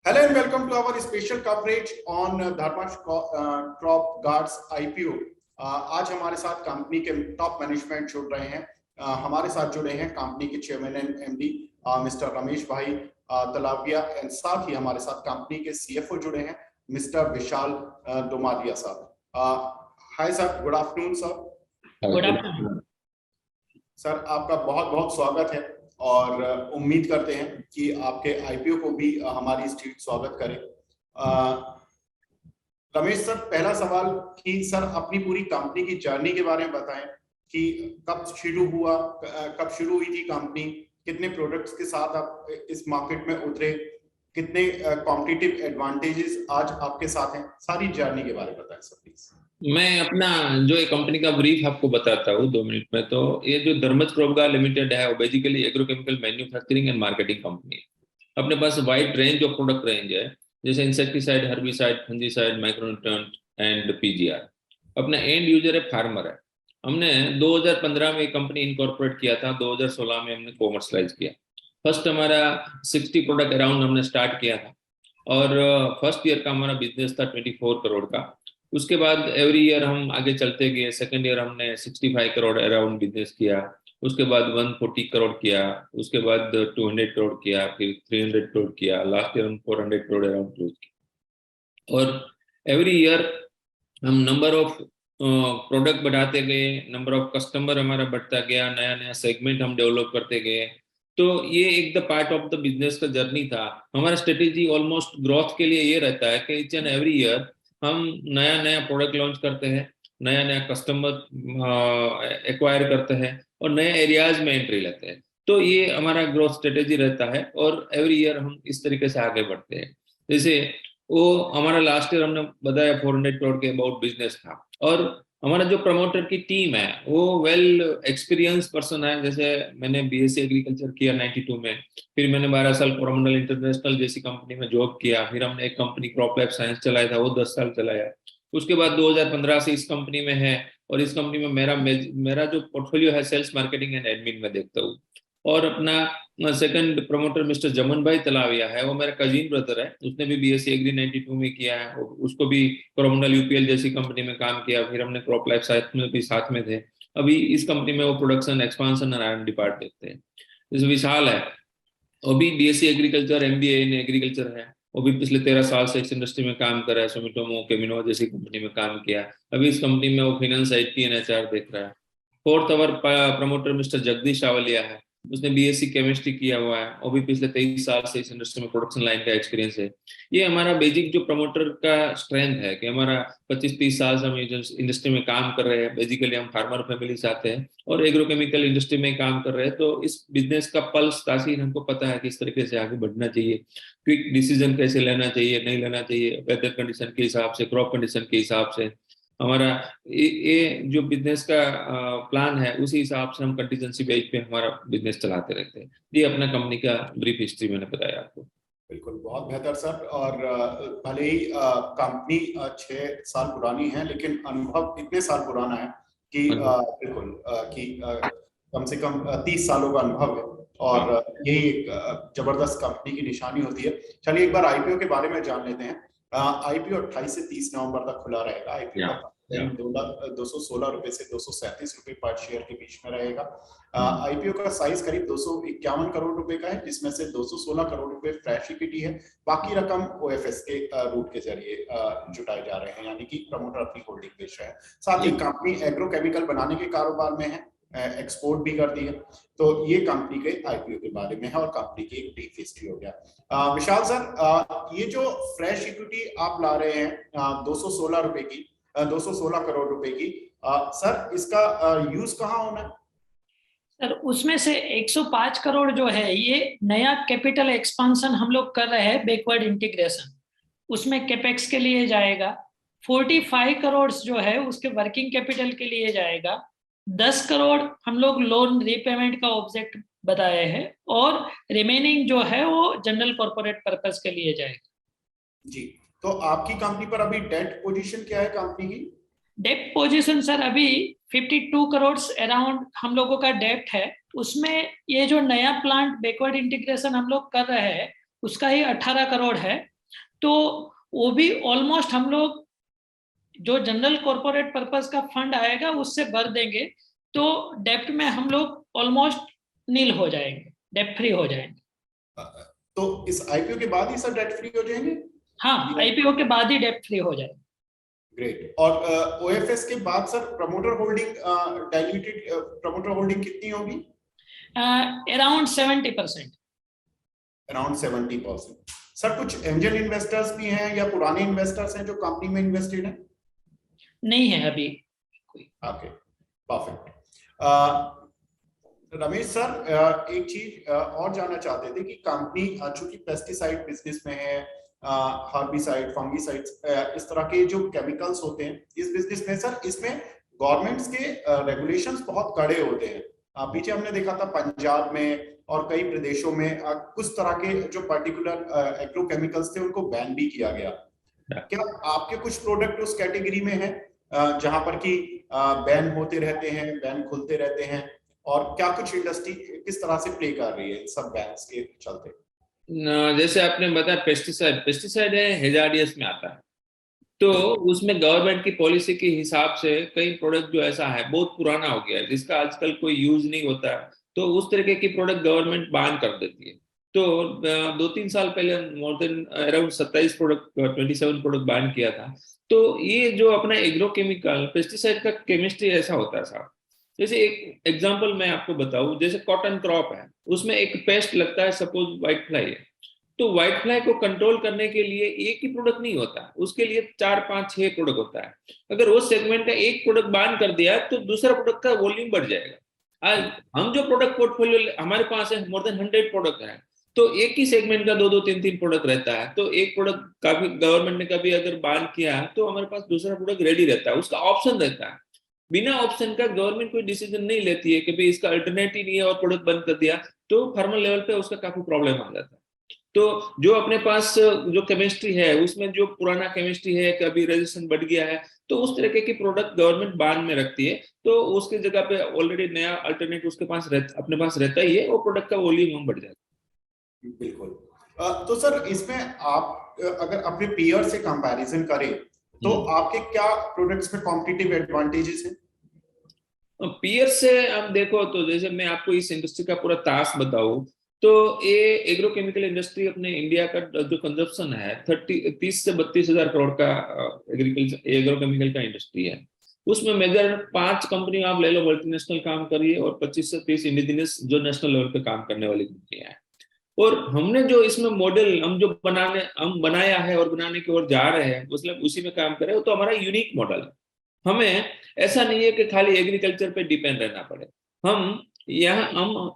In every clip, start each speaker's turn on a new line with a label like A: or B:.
A: Hello and welcome to our special coverage on Dharmash Crop Guards IPO। आज हमारे साथ company के top management जुड़ रहे हैं। हमारे साथ जुड़े हैं कंपनी के chairman and MD mister Ramesh भाई तलाविया, एंड साथ ही हमारे साथ कंपनी के सीएफओ जुड़े हैं मिस्टर विशाल डोमादिया साहब। Hi sir, good afternoon sir.
B: Good afternoon
A: sir, आपका बहुत बहुत स्वागत है और उम्मीद करते हैं कि आपके आईपीओ को भी हमारी स्ट्रीट स्वागत करे। रमेश सर, पहला सवाल कि सर अपनी पूरी कंपनी की जर्नी के बारे में बताएं कि कब शुरू हुई थी कंपनी, कितने प्रोडक्ट्स के साथ आप इस मार्केट में उतरे, कितने कॉम्पिटिटिव एडवांटेजेस आज आपके साथ हैं, सारी जर्नी के बारे में बताएं सर प्लीज।
B: मैं अपना जो एक कंपनी का ब्रीफ आपको बताता हूँ 2 मिनट में। तो ये जो धर्मज क्रॉप गार्ड लिमिटेड है वो basically agrochemical manufacturing and marketing company है। अपने पास wide range of product range है, जैसे insecticide, herbicide, fungicide, micronutrient and PGR. अपना एंड यूजर है फार्मर है। हमने 2015 में कंपनी इनकॉर्पोरेट किया था, 2016 में हमने कॉमर्शलाइज किया। फर्स्ट हमारा 60 प्रोडक्ट अराउंड हमने स्टार्ट किया था और फर्स्ट ईयर का हमारा बिजनेस था 24 करोड़ का। उसके बाद एवरी ईयर हम आगे चलते गए। सेकंड ईयर हमने 65 करोड़ अराउंड बिजनेस किया, उसके बाद 140 करोड़ किया, उसके बाद 200 करोड़ किया, फिर 300 करोड़ किया, लास्ट ईयर हम 400 करोड़ अराउंड क्लोज किया। और एवरी ईयर हम नंबर ऑफ प्रोडक्ट बढ़ाते गए, नंबर ऑफ कस्टमर हमारा बढ़ता गया, नया नया सेगमेंट हम डेवलप करते गए। तो ये एक the part of the business का जर्नी था। हमारा स्ट्रेटेजी ऑलमोस्ट ग्रोथ के लिए ये रहता है कि ईच एंड एवरी ईयर हम नया नया प्रोडक्ट लॉन्च करते हैं, नया नया कस्टमर एक्वायर करते हैं और नए एरियाज में एंट्री लेते हैं। तो ये हमारा ग्रोथ स्ट्रेटेजी रहता है और एवरी ईयर हम इस तरीके से आगे बढ़ते हैं। जैसे वो हमारा लास्ट ईयर हमने बताया 400 करोड़ के अबाउट बिजनेस था। और हमारा जो प्रमोटर की टीम है वो वेल एक्सपीरियंस पर्सन है। जैसे मैंने बीएससी एग्रीकल्चर किया 92 में, फिर मैंने 12 साल कोरोमंडल इंटरनेशनल जैसी कंपनी में जॉब किया, फिर हमने एक कंपनी क्रॉप लैब साइंस चलाया था, वो 10 साल चलाया। उसके बाद 2015 से इस कंपनी में है और इस कंपनी में मेरा जो पोर्टफोलियो है सेल्स, मार्केटिंग एंड एडमिन में देखता हूँ। और अपना सेकंड प्रमोटर मिस्टर जमन भाई तलाविया है, वो मेरा कजिन ब्रदर है। उसने भी बीएससी एग्री 92 में किया है, उसको भी कोरोमंडल यूपीएल जैसी कंपनी में काम किया। फिर हमने क्रॉप लाइफ साइंस में भी साथ में थे। अभी इस कंपनी में वो प्रोडक्शन, एक्सपांशन और R&D डिपार्ट देखते हैं। जैसे विशाल है, वो भी BSc agriculture, MBA in agriculture है। वो भी पिछले 13 साल से इस इंडस्ट्री में काम कर रहा है। सुमिटोमो, केमिनो जैसी कंपनी में काम किया। अभी इस कंपनी में वो फाइनेंस, आईटी एंड एचआर देख रहा है। फोर्थ अवर प्रमोटर मिस्टर जगदीश आवलिया है, उसने बीएससी केमिस्ट्री किया हुआ है। वो भी पिछले 23 साल से इस इंडस्ट्री में प्रोडक्शन लाइन का एक्सपीरियंस है। ये हमारा बेसिक जो प्रमोटर का स्ट्रेंथ है कि हमारा 25-30 साल से हम इंडस्ट्री में काम कर रहे हैं। बेसिकली हम फार्मर फैमिली से आते हैं और एग्रोकेमिकल इंडस्ट्री में काम कर रहे हैं। तो इस बिजनेस का पल्स, तासीर हमको पता है किस तरीके से आगे बढ़ना चाहिए, क्विक डिसीजन कैसे लेना चाहिए, नहीं लेना चाहिए, वेदर कंडीशन के हिसाब से, क्रॉप कंडीशन के हिसाब से। हमारा ये जो बिजनेस का प्लान है उसी हिसाब से हम कंटीजेंसी बेस पे हमारा बिजनेस चलाते रहते हैं। ये अपना कंपनी का ब्रीफ हिस्ट्री मैंने बताया आपको।
A: बिल्कुल, बहुत बेहतर सर। और भले ही कंपनी 6 साल पुरानी है, लेकिन अनुभव इतने साल पुराना है कि बिल्कुल कि कम से कम 30 सालों का अनुभव है और यही एक जबरदस्त कंपनी की निशानी होती है। चलिए एक बार आईपीओ के बारे में जान लेते हैं। आईपीओ 28 से 30 नवंबर तक खुला रहेगा। आईपीओ का 216 रुपए से 237 रुपए पर शेयर के बीच में रहेगा। आईपीओ का साइज करीब 251 करोड़ रुपए का है, जिसमें से 216 करोड़ रुपए फ्रेश इक्विटी है। बाकी रकम ओएफएस के रूट के जरिए जुटाए जा रहे हैं, यानी कि प्रमोटर अपनी होल्डिंग बेच रहे हैं। साथ ही कंपनी एग्रोकेमिकल बनाने के कारोबार में है, एक्सपोर्ट भी करती है। तो ये कंपनी के आईपीओ के बारे में है और कंपनी की एक डीप हिस्ट्री हो गया। विशाल सर, ये जो फ्रेश इक्विटी आप ला रहे हैं 216 करोड़ रुपए की, सर इसका यूज कहाँ होना है?
C: सर उसमें से 105 करोड़ जो है ये नया कैपिटल एक्सपांशन हम लोग कर रहे हैं, बैकवर्ड इंटीग्रेशन, उसमें कैपेक्स के लिए जाएगा। 45 करोड़ जो है उसके वर्किंग कैपिटल के लिए जाएगा। 10 करोड़ हम लोग लोन रीपेमेंट का ऑब्जेक्ट बताए हैं और रिमेनिंग जो है वो जनरल कॉर्पोरेट पर्पस के लिए जाएगा।
A: जी, तो आपकी कंपनी पर अभी डेट पोजीशन क्या है कंपनी की?
C: डेट पोजीशन सर अभी 52 करोड़ अराउंड हम लोगों का डेट है। उसमें ये जो नया प्लांट बैकवर्ड इंटीग्रेशन हम लोग कर रहे हैं उसका ही 18 करोड़ है तो वो भी ऑलमोस्ट हम लोग जो जनरल कॉर्पोरेट पर्पस का फंड आएगा उससे भर देंगे, तो डेप्ट में हम लोग ऑलमोस्ट नील हो जाएंगे, डेप्ट फ्री हो जाएंगे।
A: तो इस आईपीओ के बाद ही सर डेट फ्री हो जाएंगे?
C: हाँ, आईपीओ के बाद ही डेप्ट फ्री हो जाएंगे।
A: ग्रेट। और ओएफएस के बाद sir promoter holding, diluted promoter holding कितनी होगी?
C: अराउंड 70%।
A: अराउंड 70%। सर कुछ एंजल इन्वेस्टर्स भी हैं या पुराने इन्वेस्टर्स हैं जो कंपनी में इन्वेस्टेड हैं?
C: नहीं है अभी कोई।
A: Okay, perfect. रमेश सर, एक चीज और जानना चाहते थे कि कंपनी चूंकि पेस्टिसाइड बिजनेस में है, हर्बिसाइड, फंगिसाइड्स, इस तरह के जो केमिकल्स होते हैं इस बिजनेस में सर, इसमें गवर्नमेंट्स के रेगुलेशंस बहुत कड़े होते हैं। पीछे हमने देखा था पंजाब में और कई प्रदेशों में कुछ तरह के जो पर्टिकुलर एग्रो केमिकल्स थे उनको बैन भी किया गया। क्या आपके कुछ प्रोडक्ट उस कैटेगरी में है जहां पर कि बैन होते रहते हैं, बैन खुलते रहते हैं, और क्या कुछ इंडस्ट्री किस तरह से प्ले कर रही है इन सब बैन्स के चलते?
B: जैसे आपने बताया पेस्टिसाइड है, हेजार्डियस में आता है, तो उसमें गवर्नमेंट की पॉलिसी के हिसाब से कई प्रोडक्ट जो ऐसा है बहुत पुराना हो गया है जिसका आजकल कोई यूज नहीं होता है, तो उस तरीके की प्रोडक्ट गवर्नमेंट बैन कर देती है। तो 2-3 साल पहले more than around 27 product 27 product ban किया था। तो ये जो अपना एग्रो केमिकल पेस्टिसाइड का केमिस्ट्री ऐसा होता है साहब। जैसे एक एग्जांपल मैं आपको बताऊं, जैसे कॉटन क्रॉप है, उसमें एक पेस्ट लगता है, सपोज व्हाइट फ्लाई है, तो व्हाइट फ्लाई को कंट्रोल करने के लिए एक ही प्रोडक्ट नहीं होता, उसके लिए 4-5-6 प्रोडक्ट होता है। अगर वो सेगमेंट का एक प्रोडक्ट बैन कर दिया तो दूसरा प्रोडक्ट का वॉल्यूम बढ़ जाएगा। आज हम जो प्रोडक्ट पोर्टफोलियो हमारे पास है, मोर देन 100 प्रोडक्ट है, तो एक ही सेगमेंट का 2-2, 3-3 प्रोडक्ट रहता है, तो एक प्रोडक्ट का भी गवर्नमेंट ने कभी अगर बैन किया तो हमारे पास दूसरा प्रोडक्ट रेडी रहता है, उसका ऑप्शन रहता है। बिना ऑप्शन का गवर्नमेंट कोई डिसीजन नहीं लेती है कि भाई इसका अल्टरनेटिव नहीं है और प्रोडक्ट बंद कर दिया, तो फार्मर लेवल पे उसका काफी प्रॉब्लम आ जाता है। तो जो अपने पास जो केमिस्ट्री है उसमें जो पुराना केमिस्ट्री है, कभी रेजिस्टेंस बढ़ गया है, तो उस तरीके की प्रोडक्ट गवर्नमेंट बैन में रखती है, तो उसकी जगह पे ऑलरेडी नया अल्टरनेट उसके पास अपने पास रहता ही है, वो प्रोडक्ट का वॉल्यूम बढ़ जाता है।
A: बिल्कुल। तो सर इसमें आप अगर अपने पीयर से कंपैरिजन करें तो आपके क्या प्रोडक्ट्स में कॉम्पिटिटिव एडवांटेजेस हैं?
B: पीयर से आप देखो तो जैसे मैं आपको इस इंडस्ट्री का पूरा तास बताऊं, तो ये एग्रोकेमिकल इंडस्ट्री अपने इंडिया का जो कंजप्शन है 30 से 32 हजार करोड़ का एग्रीकल्चर एग्रोकेमिकल का इंडस्ट्री है। उसमें मेजर 5 कंपनी आप ले लो मल्टीनेशनल काम करिए, और 25 से 30 इंडिजिनियस जो नेशनल लेवल पे काम करने वाली कंपनियां हैं। और हमने जो इसमें मॉडल हम बनाया है और बनाने की ओर जा रहे हैं, मतलब उसी में काम कर रहे हैं, तो हमारा यूनिक मॉडल है। हमें ऐसा नहीं है कि खाली एग्रीकल्चर पे डिपेंड रहना पड़े। हम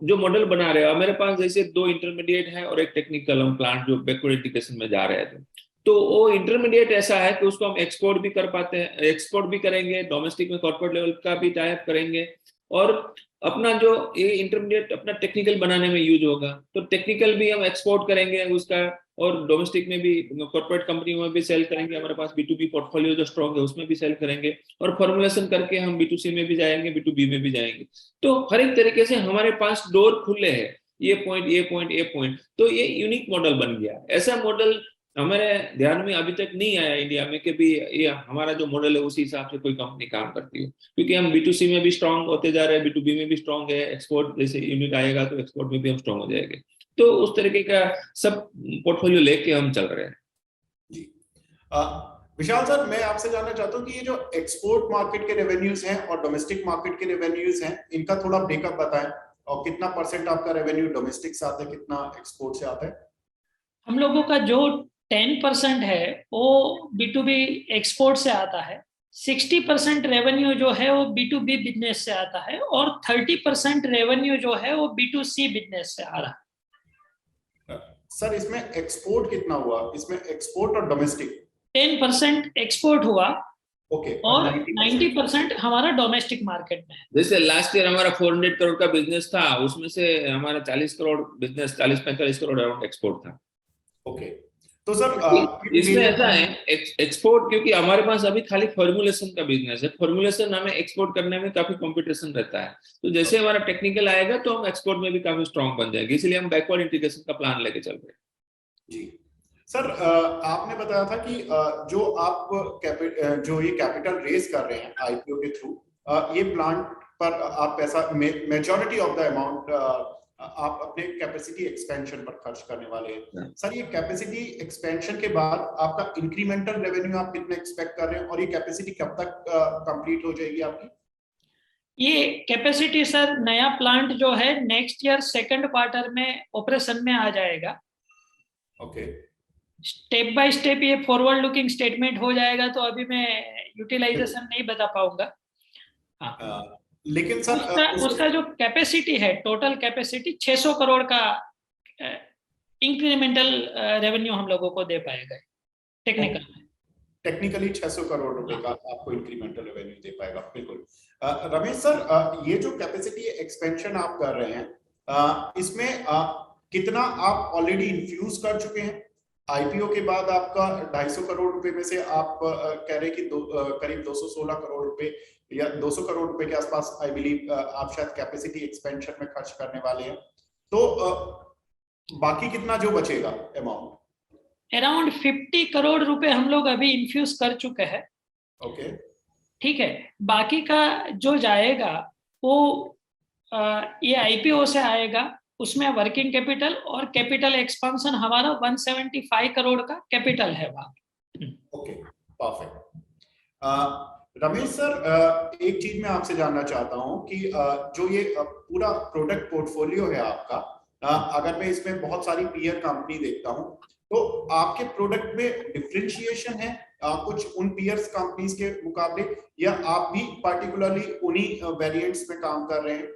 B: जो मॉडल बना रहे हैं, मेरे पास जैसे 2 इंटरमीडिएट है और एक टेक्निकल हम प्लांट जो बैकवर्ड इंटीग्रेशन में जा रहे थे, तो वो इंटरमीडिएट ऐसा है कि उसको हम एक्सपोर्ट भी कर पाते हैं, एक्सपोर्ट भी करेंगे, डोमेस्टिक में कॉर्पोरेट लेवल का भी टाई अप करेंगे, और अपना जो ये इंटरमीडिएट अपना टेक्निकल बनाने में यूज होगा, तो टेक्निकल भी हम एक्सपोर्ट करेंगे उसका, और डोमेस्टिक में भी कॉर्पोरेट कंपनियों में भी सेल करेंगे, हमारे पास B2B पोर्टफोलियो जो स्ट्रॉन्ग है उसमें भी सेल करेंगे, और फॉर्मुलेशन करके हम B2C में भी जाएंगे, B2B में भी जाएंगे। तो हर एक तरीके से हमारे पास डोर खुले हैं, ये पॉइंट, तो ये यूनिक मॉडल बन गया। ऐसा मॉडल हमारे ध्यान में अभी तक नहीं आया इंडिया में कि भी ये हमारा जो मॉडल है उसी हिसाब से कोई कंपनी काम करती है, क्योंकि हम B2C में भी स्ट्रांग होते जा रहे हैं, B2B में भी स्ट्रांग है, एक्सपोर्ट जैसे यूनिट आएगा तो एक्सपोर्ट में भी हम स्ट्रांग हो जाएंगे। तो उस तरीके का सब पोर्टफोलियो लेके हम चल रहे हैं।
A: जी विशाल सर, मैं आपसे जानना चाहता हूँ कि ये जो एक्सपोर्ट मार्केट के रेवेन्यूज हैं और डोमेस्टिक मार्केट के रेवेन्यूज हैं, इनका थोड़ा ब्रेकअप बताएं, और कितना % आपका रेवेन्यू डोमेस्टिक से आता है, कितना एक्सपोर्ट से आता है?
C: हम लोगों का जो 10% है वो B2B एक्सपोर्ट से आता है, 60% रेवेन्यू जो है वो B2B बिजनेस से आता है, और 30% रेवेन्यू जो है वो B2C बिजनेस से आ रहा है।
A: सर इसमें एक्सपोर्ट कितना हुआ? इसमें एक्सपोर्ट और डोमेस्टिक
C: 10% एक्सपोर्ट हुआ,
A: ओके,
C: और 90% हमारा डोमेस्टिक मार्केट में है।
B: जैसे लास्ट ईयर हमारा 400 करोड़ का बिजनेस था, उसमें से हमारा 40 crore business, 40-45 crore around export था।
A: ओके, तो सर
B: इसमें ऐसा है एक्सपोर्ट, क्योंकि हमारे पास अभी खाली फॉर्मुलेशन का बिजनेस है, फॉर्मुलेशन हमें एक्सपोर्ट करने में काफी कंपटीशन रहता है, तो जैसे हमारा टेक्निकल आएगा तो हम एक्सपोर्ट में भी काफी स्ट्रांग बन जाएंगे, इसलिए हम बैकवर्ड इंटीग्रेशन का प्लान लेके चल रहे हैं।
A: जी सर आपने बताया था कि जो आप जो ये कैपिटल रेज कर रहे हैं आईपीओ के थ्रू, ये प्लांट पर आप पैसा मेजॉरिटी ऑफ द अमाउंट आप अपने कैपेसिटी एक्सपेंशन पर खर्च करने वाले हैं। सर ये कैपेसिटी एक्सपेंशन के बाद आपका इंक्रीमेंटल रेवेन्यू आप कितना एक्सपेक्ट कर रहे हैं, और ये कैपेसिटी कब तक कंप्लीट हो जाएगी आपकी?
C: ये कैपेसिटी सर, नया प्लांट जो है नेक्स्ट ईयर सेकंड क्वार्टर में ऑपरेशन में आ जाएगा।
A: ओके,
C: स्टेप बाय स्टेप ये फॉरवर्ड लुकिंग स्टेटमेंट हो जाएगा, तो अभी मैं यूटिलाइजेशन नहीं बता पाऊंगा। हाँ,
A: लेकिन सर
C: उसका जो कैपेसिटी है, टोटल कैपेसिटी 600 करोड़ का इंक्रीमेंटल रेवेन्यू हम लोगों को दे पाएगा।
A: टेक्निकली 600 करोड़ रुपए का आपको इंक्रीमेंटल रेवेन्यू दे पाएगा। बिल्कुल। रमेश सर, ये जो कैपेसिटी एक्सपेंशन आप कर रहे हैं, इसमें कितना आप ऑलरेडी इन्फ्यूज कर चुके हैं? आईपीओ के बाद आपका 250 करोड़ रुपए में से आप कह रहे हैं कि करीब 216 करोड़ रुपए या 200 करोड़ रुपए के आसपास आई बिलीव आप शायद कैपेसिटी एक्सपेंशन में खर्च करने वाले हैं। तो बाकी कितना जो बचेगा अमाउंट?
C: अराउंड 50 करोड़ रुपए हम लोग अभी इन्फ्यूज कर चुके हैं।
A: ओके,
C: ठीक है। बाकी का जो जाएगा वो ये आईपीओ से आएगा, उसमें वर्किंग कैपिटल और कैपिटल एक्सपेंशन हमारा 175 करोड़ का कैपिटल है वहां।
A: Okay, perfect. रमेश सर, एक चीज मैं आपसे जानना चाहता हूं कि जो ये पूरा प्रोडक्ट पोर्टफोलियो है आपका, अगर मैं इसमें बहुत सारी पीयर कंपनी देखता हूं, तो आपके प्रोडक्ट में डिफरेंशिएशन है कुछ उन पीयर्स कंपनीज के मुकाबले, या आप भी पार्टिकुलरली उन्हीं वेरिएंट्स में काम कर रहे हैं?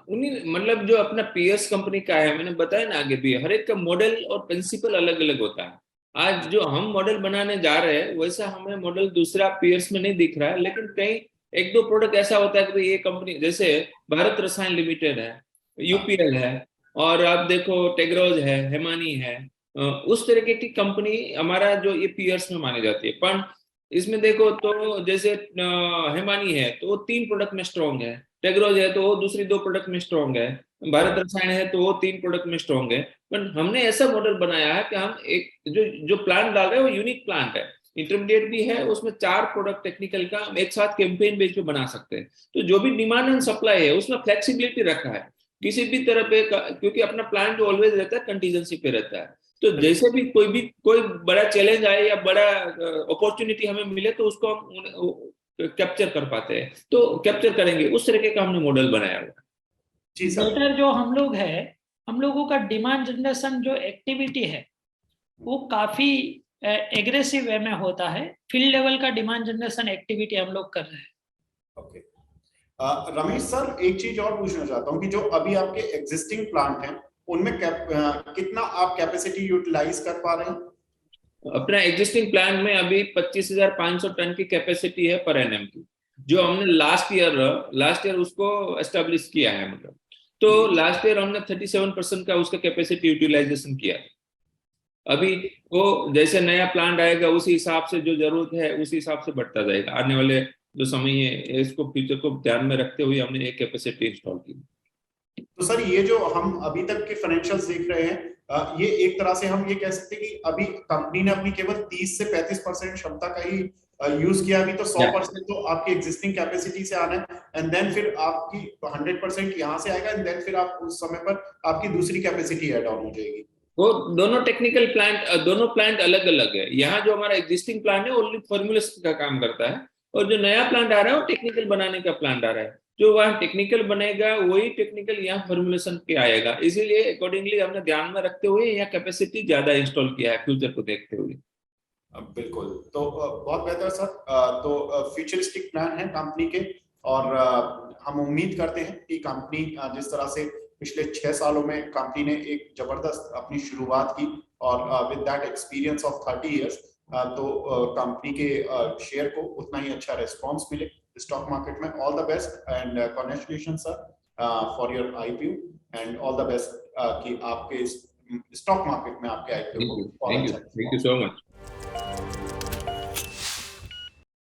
B: उन्हीं, मतलब जो अपना पीएस कंपनी का है, मैंने बताया ना आगे भी, हर एक का मॉडल और प्रिंसिपल अलग अलग होता है। आज जो हम मॉडल बनाने जा रहे हैं वैसा हमें मॉडल दूसरा पीएस में नहीं दिख रहा है, लेकिन कहीं एक दो प्रोडक्ट ऐसा होता है कि ये कंपनी, जैसे भारत रसायन लिमिटेड है, यूपीएल है, और आप देखो टेग्रोज है, हेमानी है, उस तरीके की कंपनी हमारा जो ये पीएस में मानी जाती है। पर इसमें देखो तो जैसे हेमानी है तो वो 3 प्रोडक्ट में स्ट्रॉन्ग है, टेग्रोज है तो वो दूसरी 2 प्रोडक्ट में स्ट्रॉन्ग है, भारत रसायन है तो वो 3 प्रोडक्ट में स्ट्रॉन्ग है। पर हमने ऐसा मॉडल बनाया है कि हम एक जो प्लांट डाल रहे हैं वो यूनिक प्लांट है, इंटरमीडिएट भी है, उसमें 4 प्रोडक्ट टेक्निकल का हम एक साथ कैंपेन बेस पे बना सकते हैं। तो जो भी डिमांड एंड सप्लाई है उसमें फ्लेक्सिबिलिटी रखा है किसी भी तरह पे, क्योंकि अपना प्लांट जो ऑलवेज रहता है कंटीजेंसी पे रहता है। तो जैसे भी कोई बड़ा चैलेंज आए या बड़ा अपॉर्चुनिटी हमें मिले तो उसको हम कैप्चर कर पाते हैं, तो कैप्चर करेंगे, उस तरीके का हमने मॉडल बनाया हुआ।
C: जी सर, जो हम लोग है, हम लोगों का डिमांड जनरेशन जो एक्टिविटी है वो काफी एग्रेसिव वे में होता है। फील्ड लेवल का डिमांड जनरेशन एक्टिविटी हम लोग कर रहे हैं।
A: ओके, रमेश सर, एक चीज और पूछना चाहता हूँ कि जो अभी आपके एग्जिस्टिंग प्लांट हैं उनमें कितना आप कैपेसिटी यूटिलाइज कर पा रहे हैं?
B: अपना एग्जिस्टिंग प्लांट में अभी 25,500 टन की कैपेसिटी है पर एनएम की, जो हमने लास्ट ईयर उसको एस्टेब्लिश किया है। मतलब तो लास्ट ईयर हमने 37% का उसका कैपेसिटी यूटिलाइजेशन किया। अभी वो जैसे नया प्लांट आएगा उसी हिसाब से जो जरूरत है उसी हिसाब से बढ़ता जाएगा। आने वाले जो समय है इसको फ्यूचर को ध्यान में रखते हुए हमने एक कैपेसिटी इंस्टॉल की।
A: तो सर, ये जो हम अभी तक के फाइनेंशियल्स देख रहे हैं, ये एक तरह से हम ये कह सकते हैं कि अभी कंपनी ने अपनी केवल 30 से 35% क्षमता का ही यूज किया। अभी तो 100% तो आपकी एग्जिस्टिंग कैपेसिटी से आना है, एंड देन फिर आपकी 100% यहाँ से आएगा, एंड देन फिर आप उस समय पर आपकी दूसरी कैपेसिटी ऐड ऑन हो जाएगी।
B: वो दोनों टेक्निकल प्लांट, दोनों प्लांट अलग अलग है। यहाँ जो हमारा एग्जिस्टिंग प्लांट है ओनली फॉर्मुलेशन का काम करता है, और जो नया प्लांट आ रहा है वो टेक्निकल बनाने का प्लांट आ रहा है। जो वहाँ टेक्निकल बनेगा वही टेक्निकल यहाँ फॉर्मुलेशन पे आएगा, इसीलिए अकॉर्डिंगली हमने ध्यान में रखते हुए यहाँ कैपेसिटी ज्यादा इंस्टॉल किया है फ्यूचर को देखते हुए।
A: बिल्कुल, तो बहुत बेहतर सर। तो फ्यूचरिस्टिक प्लान है कंपनी के, और हम उम्मीद करते हैं कि कंपनी जिस तरह से पिछले 6 सालों में कंपनी ने एक जबरदस्त अपनी शुरुआत की, और with that experience of 30 years, तो कंपनी के शेयर को उतना ही अच्छा रिस्पॉन्स मिले स्टॉक मार्केट में। All the best and congratulation sir for your IPO, and all the best कि आपके स्टॉक मार्केट में आपके आईपीओ को।
B: Thank you so much.